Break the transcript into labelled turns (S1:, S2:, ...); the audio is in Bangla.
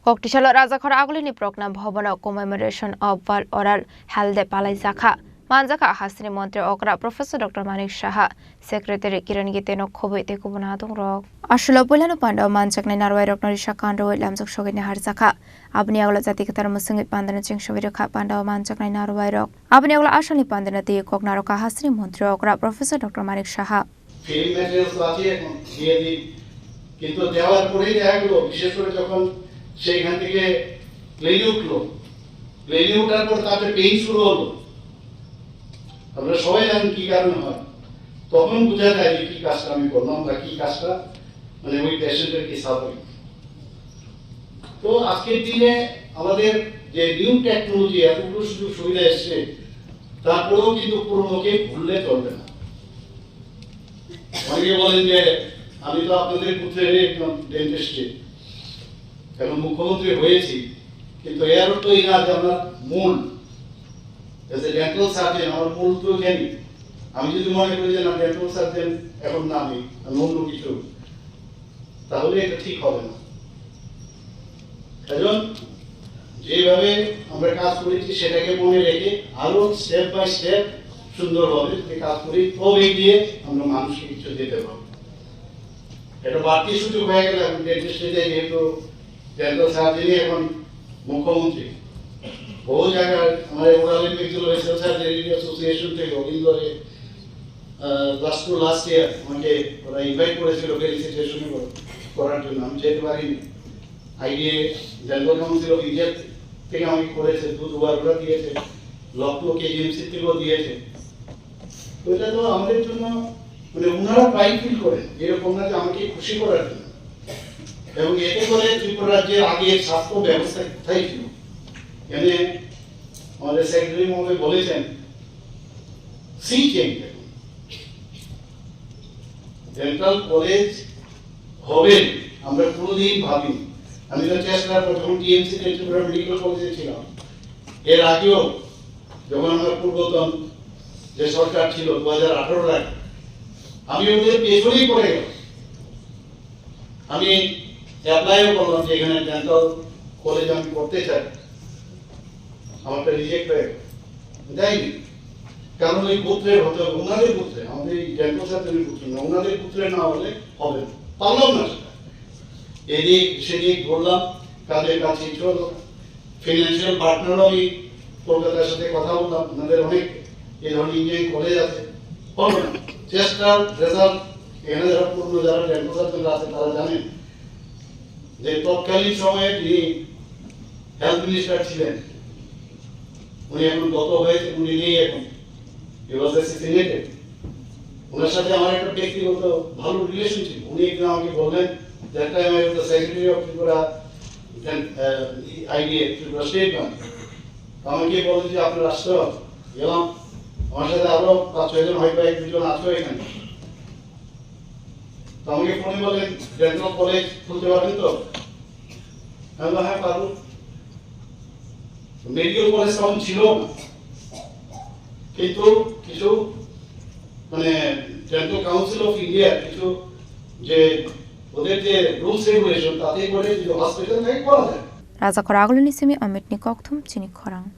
S1: Koktisalo Rajakhor Agulini Prokna Bhavana Commemoration of World Oral Health Day Palai Zakha Manjaka Hasini Montri Okra Professor Dr. Manik Shaha Secretary Kiran Giteno Khobe Tekubanatung Rock Ashula Pulano Panda Manchak Narway Rock Norisha Kando Lamzak Shogin Harzaka Abniagla Zatikatar Musungi Pandana Chingshavika Panda Manchak Narway Rock Abniagla Ashani Pandana Di Koknaroka Hasini Montri Okra Professor Dr. Manik Shaha
S2: Film materials আছে এখন দিয়ে দিই কিন্তু দেওয়ার পরেই দেখা গেল বিশেষ করে যখন সেইখান থেকে প্লেনে উঠলো প্লেনে ওঠার পর তাতে পেইন শুরু হলো আমরা সবাই জানি কি কারণে হয় তখন বোঝা যায় যে কি কাজটা আমি করলাম বা কি কাজটা মানে ওই পেশেন্টের কি সাপোর্ট তো আজকের দিনে আমাদের যে নিউ টেকনোলজি এতগুলো সুযোগ সুবিধা এসছে তারপরেও কিন্তু পুরোনোকে ভুললে চলবে না অনেকে বলেন যে আমি তো আপনাদের পুত্রের একজন ডেন্টিস্ট এখন মুখ্যমন্ত্রী হয়েছি কিন্তু এর অর্থ এই না যে আমার মূল ডেন্টাল সার্জন আমার মূল তো জানি আমি যদি মনে করি যে না ডেন্টাল সার্জন এখন না আমি অন্য কিছু তাহলে এটা ঠিক হবে না কারণ যেভাবে আমরা কাজ করেছি সেটাকে মনে রেখে আরো স্টেপ বাই স্টেপ সুন্দরভাবে যদি কাজ করি তবে গিয়ে আমরা মানুষকে কিছু দিতে পারবো এটা বাড়তি সুযোগ হয়ে গেলে এখন ডেন্টিস্টে যেহেতু ডেন্টাল সার্জারি এখন মুখ্যমন্ত্রী বহু জায়গায় আমাদের ওরাল মেডিকেল সার্জারি অ্যাসোসিয়েশন থেকে অলিন্দরে লাস্ট ইয়ার আমাকে ওরা ইনভাইট করেছিল ফেলিসিটেশন করার জন্য আমি যেতে পারিনি IDA dental council of India থেকে আমাকে করেছে দুবার ওরা দিয়েছে লখনৌ কেজিএমসি থেকেও দিয়েছে তো এটা তো আমাদের জন্য মানে ওনারা প্রাইড ফিল করেন এরকম না যে আমাকে খুশি করার জন্য এবং এতে করে ত্রিপুরা রাজ্যের আগে স্বাস্থ্য ব্যবস্থা কোথায় ছিল এখানে আমাদের সেক্রেটারি মহোদয় বলেছেন সি চেঞ্জ ডেন্টাল কলেজ হবে আমরা কোনোদিন ভাবিনি আমি তো চেষ্টা করব যখন টিএমসি তে ত্রিপুরা মেডিকেল কলেজে ছিলাম এর আগেও যখন আমরা পূর্বতন যে সরকার ছিল 2018 আগে আমি ওদের পেছনেই পড়ে গেলাম আমি অ্যাপ্লাইও করলাম যে এখানে ডেন্টাল কলেজ আমি করতে চাই আমারটা রিজেক্ট হয়ে গেল যাইনি কারণ ওই পুত্রের হতে হবে ওনাদের পুত্রে আমাদের এই ডেন্টাল সার্জনের পুত্র না ওনাদের পুত্রের না হলে হবে না পারলাম না সেটা এদিক সেদিক ঘুরলাম কাজের কাছে চলো ফিনান্সিয়াল পার্টনারও আমি কলকাতার সাথে কথা বললাম ওনাদের অনেক এই ধরনের ইঞ্জিনিয়ারিং কলেজ আছে হলো না চেষ্টার রেজাল্ট এখানে যারা পূর্ণ যারা ডেন্টাল সার্জনরা আছে তারা জানেন যে তৎকালীন সময়ে যিনি হেলথ মিনিস্টার ছিলেন উনি এখন গত হয়েছে উনি নেই এখন সিনেটেড ওনার সাথে আমার একটা ব্যক্তিগত ভালো রিলেশন ছিল উনি একদিন আমাকে বললেন that time I was the secretary of Tripura IDA Tripura State Bank আমাকে বললেন যে আপনার রাষ্ট্র গেলাম আমার সাথে আরো 5-6 জন হয়তো 1-2 জন আছো এখানে তো আমাকে ফোনে বলেন ডেন্টাল কলেজ খুলতে পারবেন তো আমি বললাম হ্যাঁ পারবো মেডিকেল কলেজ তখন ছিল না কিন্তু কিছু মানে ডেন্টাল কাউন্সিল অফ ইন্ডিয়া কিছু যে ওদের যে রুলস রেগুলেশন তাতে করে যে হসপিটাল থেকে করা যায়
S1: Rajakhor Agulini Simi Amit Nikokthum Chini Khorang